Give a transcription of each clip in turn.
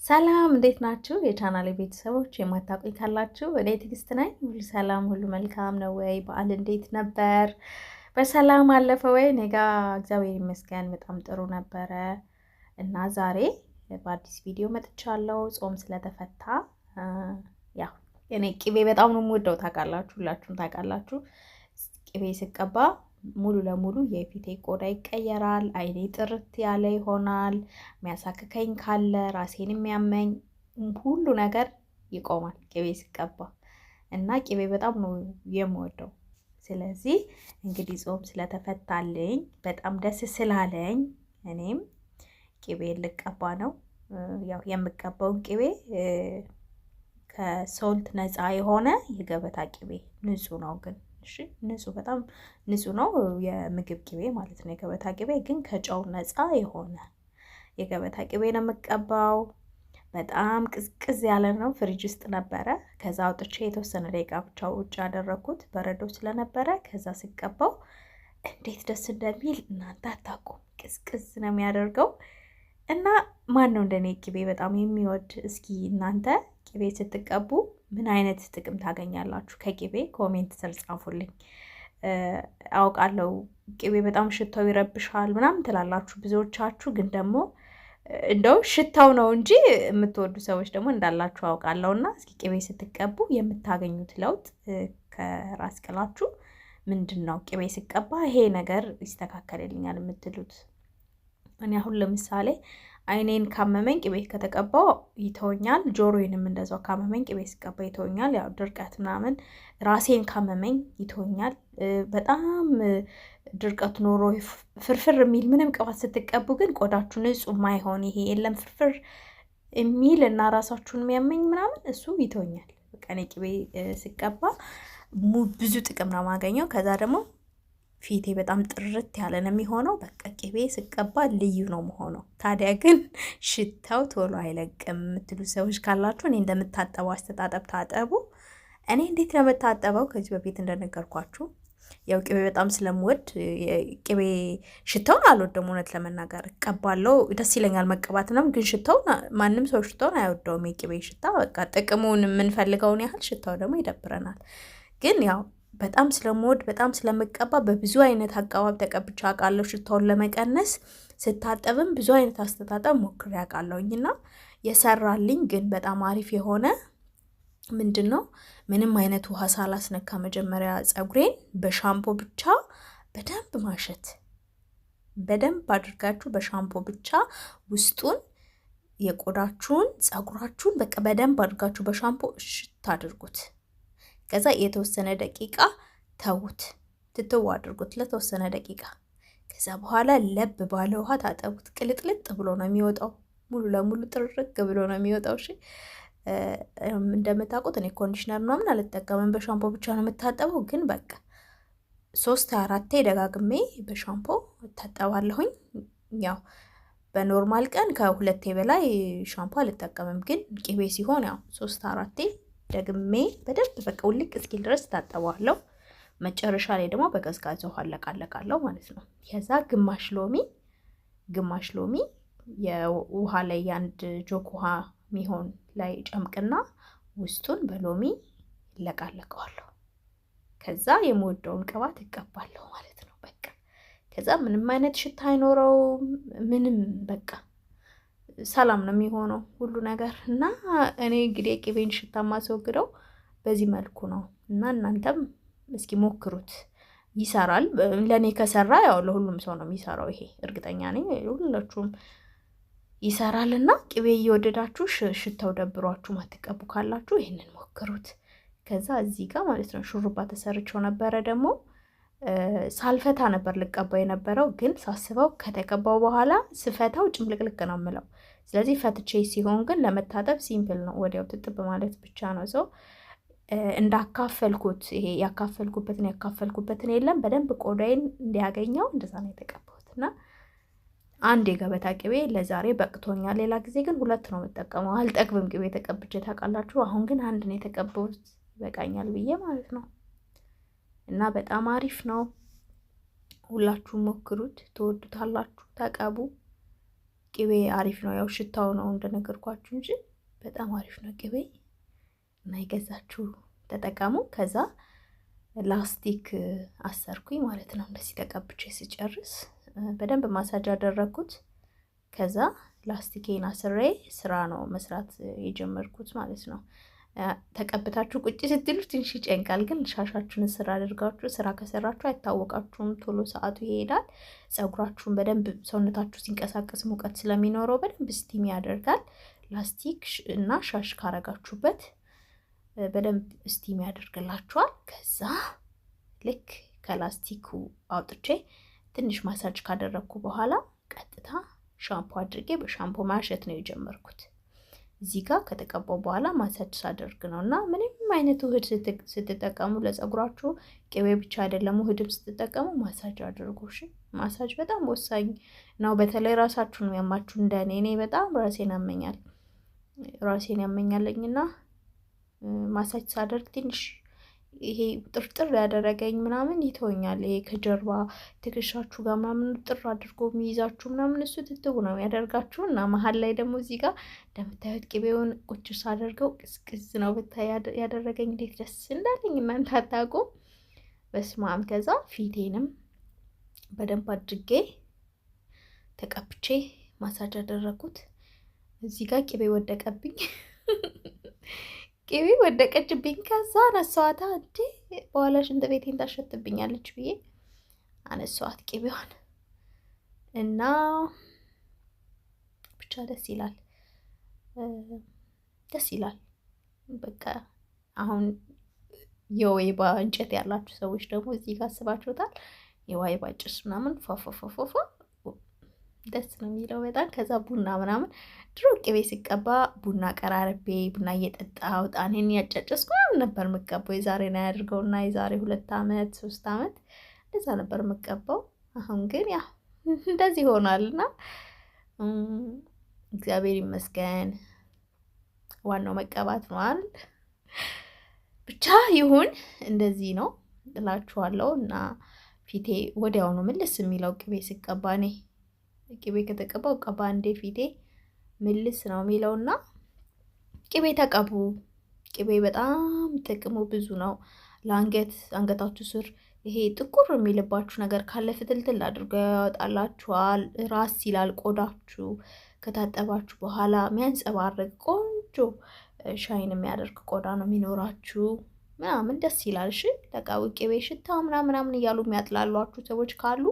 ሰላም እንዴት ናችሁ? የቻናሌ ቤተሰቦች የማታውቁኝ ካላችሁ እኔ ትዕግስት ነኝ። ሁሉ ሰላም ሁሉ መልካም ነው ወይ? በዓል እንዴት ነበር? በሰላም አለፈ ወይ? እኔ ጋ እግዚአብሔር ይመስገን በጣም ጥሩ ነበረ እና ዛሬ በአዲስ ቪዲዮ መጥቻለሁ። ጾም ስለተፈታ ያው እኔ ቅቤ በጣም ነው የምወደው ታውቃላችሁ፣ ሁላችሁም ታውቃላችሁ። ቅቤ ስቀባ ሙሉ ለሙሉ የፊቴ ቆዳ ይቀየራል፣ አይኔ ጥርት ያለ ይሆናል፣ የሚያሳክከኝ ካለ ራሴን የሚያመኝ ሁሉ ነገር ይቆማል ቅቤ ስቀባ እና ቅቤ በጣም ነው የምወደው። ስለዚህ እንግዲህ ጾም ስለተፈታልኝ በጣም ደስ ስላለኝ እኔም ቅቤ ልቀባ ነው። ያው የምቀባውን ቅቤ ከሶልት ነፃ የሆነ የገበታ ቅቤ ንጹህ ነው ግን እሺ ንጹህ በጣም ንጹህ ነው የምግብ ቅቤ ማለት ነው። የገበታ ቅቤ ግን ከጨው ነፃ የሆነ የገበታ ቅቤ ነው የምቀባው። በጣም ቅዝቅዝ ያለ ነው፣ ፍሪጅ ውስጥ ነበረ። ከዛ አውጥቼ የተወሰነ ደቂቃ ብቻ ውጭ ያደረኩት በረዶ ስለነበረ ከዛ ስቀባው እንዴት ደስ እንደሚል እናንተ አታውቁም። ቅዝቅዝ ነው የሚያደርገው እና ማን ነው እንደኔ ቅቤ በጣም የሚወድ? እስኪ እናንተ ቅቤ ስትቀቡ ምን አይነት ጥቅም ታገኛላችሁ? ከቅቤ ኮሜንት ስር ጻፉልኝ። አውቃለሁ ቅቤ በጣም ሽታው ይረብሻል ምናምን ትላላችሁ ብዙዎቻችሁ፣ ግን ደግሞ እንደው ሽታው ነው እንጂ የምትወዱ ሰዎች ደግሞ እንዳላችሁ አውቃለሁ። እና እስኪ ቅቤ ስትቀቡ የምታገኙት ለውጥ ከራስ ቅላችሁ ምንድን ነው? ቅቤ ስቀባ ይሄ ነገር ይስተካከልልኛል የምትሉት? እኔ አሁን ለምሳሌ አይኔን ካመመኝ ቅቤ ከተቀባው ይተወኛል። ጆሮዬንም እንደዛው ካመመኝ ቅቤ ስቀባ ይተወኛል። ያው ድርቀት ምናምን ራሴን ካመመኝ ይተወኛል። በጣም ድርቀት ኖሮ ፍርፍር የሚል ምንም ቅባት ስትቀቡ ግን ቆዳችሁ ንጹህ ማይሆን ይሄ የለም ፍርፍር የሚል እና ራሳችሁን የሚያመኝ ምናምን እሱ ይተወኛል። በቃ እኔ ቅቤ ስቀባ ብዙ ጥቅም ነው የማገኘው። ከዛ ደግሞ ፊቴ በጣም ጥርት ያለ ነው የሚሆነው። በቃ ቅቤ ስቀባ ልዩ ነው መሆነው። ታዲያ ግን ሽታው ቶሎ አይለቅም የምትሉ ሰዎች ካላችሁ እኔ እንደምታጠበው አስተጣጠብ ታጠቡ። እኔ እንዴት ነው የምታጠበው? ከዚህ በፊት እንደነገርኳችሁ ያው ቅቤ በጣም ስለምወድ ቅቤ ሽታውን አልወደም። እውነት ለመናገር እቀባለሁ፣ ደስ ይለኛል መቀባት ነው። ግን ሽታውን ማንም ሰው ሽታውን አይወደውም። የቅቤ ሽታ በቃ ጥቅሙን የምንፈልገውን ያህል ሽታው ደግሞ ይደብረናል። ግን ያው በጣም ስለምወድ በጣም ስለምቀባ በብዙ አይነት አቀባብ ተቀብቻ አውቃለሁ። ሽታውን ለመቀነስ ስታጠብም ብዙ አይነት አስተጣጠብ ሞክሬ አውቃለሁኝና የሰራልኝ ግን በጣም አሪፍ የሆነ ምንድን ነው ምንም አይነት ውሃ ሳላስነካ መጀመሪያ ፀጉሬን በሻምፖ ብቻ በደንብ ማሸት። በደንብ አድርጋችሁ በሻምፖ ብቻ ውስጡን የቆዳችሁን ፀጉራችሁን በቃ በደንብ አድርጋችሁ በሻምፖ እሽት አድርጉት። ከዛ የተወሰነ ደቂቃ ተውት፣ ትተው አድርጉት ለተወሰነ ደቂቃ። ከዛ በኋላ ለብ ባለ ውሃ ታጠቡት። ቅልጥልጥ ብሎ ነው የሚወጣው፣ ሙሉ ለሙሉ ጥርቅ ብሎ ነው የሚወጣው። እሺ እንደምታውቁት እኔ ኮንዲሽነር ምናምን አልጠቀምም፣ በሻምፖ ብቻ ነው የምታጠበው። ግን በቃ 3-4 ደጋግሜ በሻምፖ እታጠባለሁኝ። ያው በኖርማል ቀን ከ2 በላይ ሻምፖ አልጠቀምም፣ ግን ቅቤ ሲሆን ያው 3-4 ደግሜ በደንብ በቃ ውልቅ እስኪል ድረስ ታጠባለሁ። መጨረሻ ላይ ደግሞ በቀዝቃዛ ውሃ አለቃለቃለሁ ማለት ነው። ከዛ ግማሽ ሎሚ የውሃ ላይ የአንድ ጆክ ውሃ ሚሆን ላይ ጨምቅና ውስጡን በሎሚ ይለቃለቀዋለሁ። ከዛ የምወደውን ቅባት እቀባለሁ ማለት ነው። በቃ ከዛ ምንም አይነት ሽታ አይኖረውም ምንም በቃ ሰላም ነው የሚሆነው ሁሉ ነገር። እና እኔ እንግዲህ ቅቤን ሽታ ማስወግደው በዚህ መልኩ ነው። እና እናንተም እስኪ ሞክሩት፣ ይሰራል። ለኔ ከሰራ ያው ለሁሉም ሰው ነው የሚሰራው። ይሄ እርግጠኛ ነኝ ሁላችሁም ይሰራል። እና ቅቤ እየወደዳችሁ ሽታው ደብሯችሁ ማትቀቡ ካላችሁ ይሄንን ሞክሩት። ከዛ እዚህ ጋር ማለት ነው ሹሩባ ተሰርቸው ነበረ ደግሞ ሳልፈታ ነበር ልቀባ የነበረው። ግን ሳስበው ከተቀባው በኋላ ስፈታው ጭምልቅልቅ ነው የምለው። ስለዚህ ፈትቼ ሲሆን ግን ለመታጠብ ሲምፕል ነው፣ ወዲያው ትጥብ ማለት ብቻ ነው። ሰው እንዳካፈልኩት ይሄ ያካፈልኩበትን የለም በደንብ ቆዳዬን እንዲያገኘው እንደዛ ነው የተቀባሁት። እና አንድ የገበታ ቅቤ ለዛሬ በቅቶኛል። ሌላ ጊዜ ግን 2 ነው የምጠቀመው። አልጠግብም ቅቤ ተቀብቼ ታውቃላችሁ። አሁን ግን 1 ነው የተቀባሁት ይበቃኛል ብዬ ማለት ነው። እና በጣም አሪፍ ነው። ሁላችሁም ሞክሩት፣ ትወዱታላችሁ። ተቀቡ። ቅቤ አሪፍ ነው። ያው ሽታው ነው እንደነገርኳችሁ እንጂ በጣም አሪፍ ነው ቅቤ እና የገዛችሁ ተጠቀሙ። ከዛ ላስቲክ አሰርኩኝ ማለት ነው። እንደዚህ ተቀብቼ ስጨርስ በደንብ ማሳጅ አደረግኩት። ከዛ ላስቲኬን አስሬ ስራ ነው መስራት የጀመርኩት ማለት ነው። ተቀብታችሁ ቁጭ ስትሉ ትንሽ ይጨንቃል፣ ግን ሻሻችሁን ስራ አድርጋችሁ ስራ ከሰራችሁ አይታወቃችሁም፣ ቶሎ ሰዓቱ ይሄዳል። ፀጉራችሁን በደንብ ሰውነታችሁ ሲንቀሳቀስ ሙቀት ስለሚኖረው በደንብ ስቲም ያደርጋል። ላስቲክ እና ሻሽ ካረጋችሁበት በደንብ ስቲም ያደርግላችኋል። ከዛ ልክ ከላስቲኩ አውጥቼ ትንሽ ማሳጅ ካደረግኩ በኋላ ቀጥታ ሻምፖ አድርጌ በሻምፖ ማሸት ነው የጀመርኩት። እዚህ ጋር ከተቀባው በኋላ ማሳጅ ሳደርግ ነው። እና ምንም አይነት ውህድ ስትጠቀሙ ለፀጉራችሁ ቅቤ ብቻ አይደለም፣ ውህድም ስትጠቀሙ ማሳጅ አድርጉ። እሺ ማሳጅ በጣም ወሳኝ ነው። በተለይ ራሳችሁን የሚያማችሁ እንደኔ፣ እኔ በጣም ራሴን ያመኛለኝና ማሳጅ ሳደርግ ትንሽ ይሄ ጥርጥር ያደረገኝ ምናምን ይተወኛል። ይሄ ከጀርባ ትከሻችሁ ጋር ምናምን ጥር አድርጎ የሚይዛችሁ ምናምን እሱ ትትቡ ነው ያደርጋችሁ። እና መሀል ላይ ደግሞ እዚህ ጋር እንደምታዩት ቅቤውን ቁጭ ሳደርገው ቅዝቅዝ ነው ብታይ ያደረገኝ። እንዴት ደስ እንዳለኝ እናንተ አታውቁም። በስመ አብ። ከዛ ፊቴንም በደንብ አድርጌ ተቀብቼ ማሳጅ አደረኩት። እዚህ ጋር ቅቤ ወደቀብኝ ቅቤ ወደቀችብኝ። ከዛ አነሳዋታ። እንዴ በኋላ ሽንት ቤቴን ታሸትብኛለች ብዬ አነሳዋት ቅቤዋን። እና ብቻ ደስ ይላል። በቃ አሁን የወይባ እንጨት ያላችሁ ሰዎች ደግሞ እዚህ ጋር አስባችሁታል። የወይባ ጭስ ምናምን ፏፏፏፏፏ ደስ ነው የሚለው በጣም። ከዛ ቡና ምናምን ድሮ ቅቤ ሲቀባ ቡና ቀራርቤ ቡና እየጠጣሁ ጣኔን ያጨጨስኩ ነበር የምቀባው። የዛሬ ነው ያድርገውና የዛሬ 2 ዓመት 3 ዓመት እንደዛ ነበር የምቀባው። አሁን ግን ያ እንደዚህ ሆኗልና እግዚአብሔር ይመስገን። ዋናው መቀባት ነው አይደል? ብቻ ይሁን እንደዚህ ነው እላችኋለሁ። እና ፊቴ ወዲያውኑ ምልስ የሚለው ቅቤ ሲቀባ እኔ ቅቤ ከተቀባው ቀባ እንዴ ፊቴ ምልስ ነው የሚለውና ቅቤ ተቀቡ። ቅቤ በጣም ጥቅሙ ብዙ ነው። አንገታችሁ ስር ይሄ ጥቁር የሚልባችሁ ነገር ካለ ፍትልትል አድርገው ያወጣላችኋል። ራስ ይላል ቆዳችሁ። ከታጠባችሁ በኋላ የሚያንጸባርቅ ቆንጆ ሻይን የሚያደርግ ቆዳ ነው የሚኖራችሁ ምናምን ደስ ይላል። እሺ ተቀቡ። ቅቤ ሽታው ምናምን እያሉ የሚያጥላሏችሁ ሰዎች ካሉ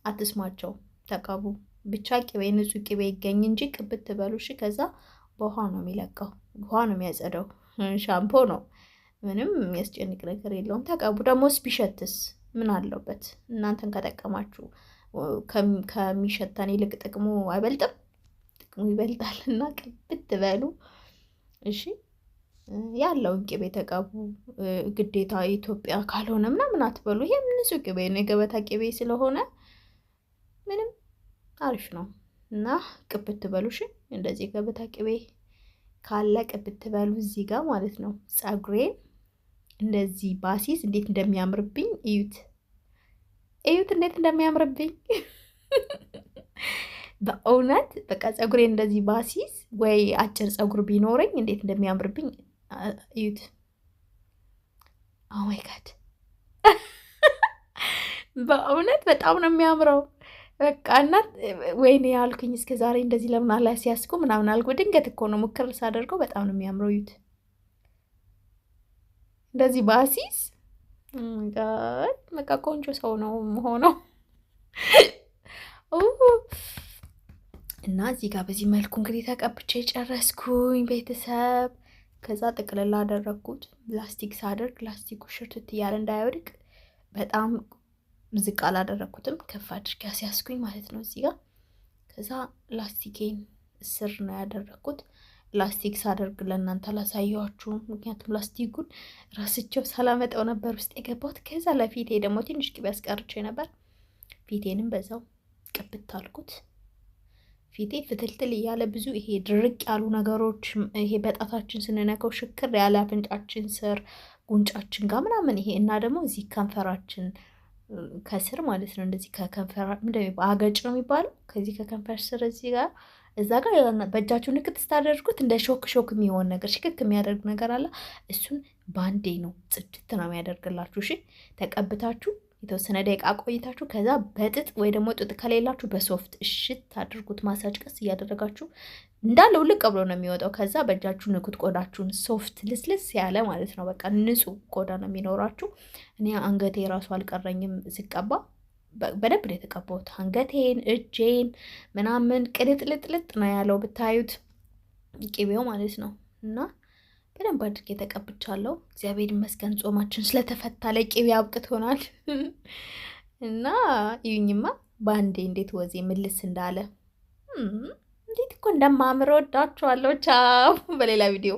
አትስማቸው፣ ተቀቡ። ብቻ ቅቤ ንጹህ ቅቤ ይገኝ እንጂ ቅብት በሉ። እሺ ከዛ በውሃ ነው የሚለቀው፣ ውሃ ነው የሚያጸደው። ሻምፖ ነው፣ ምንም የሚያስጨንቅ ነገር የለውም። ተቀቡ። ደግሞ ቢሸትስ ምን አለበት? እናንተን ከጠቀማችሁ ከሚሸተን ይልቅ ጥቅሙ አይበልጥም? ጥቅሙ ይበልጣል። እና ቅብት በሉ እሺ። ያለውን ቅቤ ተቀቡ። ግዴታ ኢትዮጵያ ካልሆነ ምናምን አትበሉ። ይሄም ንጹህ ቅቤ ነው፣ የገበታ ቅቤ ስለሆነ ምንም አሪፍ ነው። እና ቅብት በሉ እሺ። እንደዚህ ገበታ ቅቤ ካለ ቅብት በሉ እዚህ ጋር ማለት ነው። ፀጉሬን እንደዚህ ባሲስ እንዴት እንደሚያምርብኝ እዩት እንዴት እንደሚያምርብኝ በእውነት በቃ ፀጉሬን እንደዚህ ባሲስ ወይ አጭር ፀጉር ቢኖረኝ እንዴት እንደሚያምርብኝ እዩት። ኦ ማይ ጋድ በእውነት በጣም ነው የሚያምረው። በቃ እናት ወይኔ ያልኩኝ እስከ ዛሬ እንደዚህ ለምን አላስያዝኩ ምናምን አልኩ። ድንገት እኮ ነው ሙክር ሳደርገው በጣም ነው የሚያምረው። እዩት እንደዚህ ባሲስ በቃ ቆንጆ ሰው ነው ሆነው እና እዚህ ጋር በዚህ መልኩ እንግዲህ ተቀብቼ ጨረስኩኝ ቤተሰብ። ከዛ ጥቅልላ አደረግኩት። ላስቲክ ሳደርግ ላስቲኩ ሽርትት እያለ እንዳይወድቅ በጣም ዝቅ አላደረግኩትም፣ ከፍ አድርጌ አስያዝኩኝ ማለት ነው እዚህ ጋር። ከዛ ላስቲኬን ስር ነው ያደረግኩት። ላስቲክ ሳደርግ ለእናንተ አላሳየኋችሁም፣ ምክንያቱም ላስቲኩን ራስቸው ሳላመጣው ነበር ውስጥ የገባሁት። ከዛ ለፊቴ ደግሞ ትንሽ ቅቤ አስቀርቼ ነበር። ፊቴንም በዛው ቅብት አልኩት። ፊቴ ፍትልትል እያለ ብዙ ይሄ ድርቅ ያሉ ነገሮች ይሄ በጣታችን ስንነካው ሽክር ያለ አፍንጫችን ስር ጉንጫችን ጋር ምናምን ይሄ እና ደግሞ እዚህ ከንፈራችን ከስር ማለት ነው። እንደዚህ ከከንፈር ምንድነው አገጭ ነው የሚባለው። ከዚህ ከከንፈር ስር እዚህ ጋር እዛ ጋር በእጃችሁ ንክት ስታደርጉት እንደ ሾክ የሚሆን ነገር ሽክክ የሚያደርግ ነገር አለ። እሱን ባንዴ ነው ጽድት ነው የሚያደርግላችሁ። እሺ ተቀብታችሁ የተወሰነ ደቂቃ ቆይታችሁ ከዛ በጥጥ ወይ ደግሞ ጥጥ ከሌላችሁ በሶፍት እሽት አድርጉት። ማሳጅ ቀስ እያደረጋችሁ እንዳለው ልቅ ብሎ ነው የሚወጣው። ከዛ በእጃችሁ ንኩት ቆዳችሁን፣ ሶፍት ልስልስ ያለ ማለት ነው። በቃ ንጹህ ቆዳ ነው የሚኖራችሁ። እኔ አንገቴ ራሱ አልቀረኝም ስቀባ በደንብ ነው የተቀባሁት። አንገቴን፣ እጄን ምናምን ቅልጥልጥልጥ ነው ያለው ብታዩት ቅቤው ማለት ነው። እና በደንብ አድርጌ ተቀብቻለሁ። እግዚአብሔር ይመስገን ጾማችን ስለተፈታ ለቅቤ አብቅቶናል። እና ይሁኝማ በአንዴ እንዴት ወዜ ምልስ እንዳለ እንዴት እኮ እንደማምር ወዳችኋለሁ። ቻው፣ በሌላ ቪዲዮ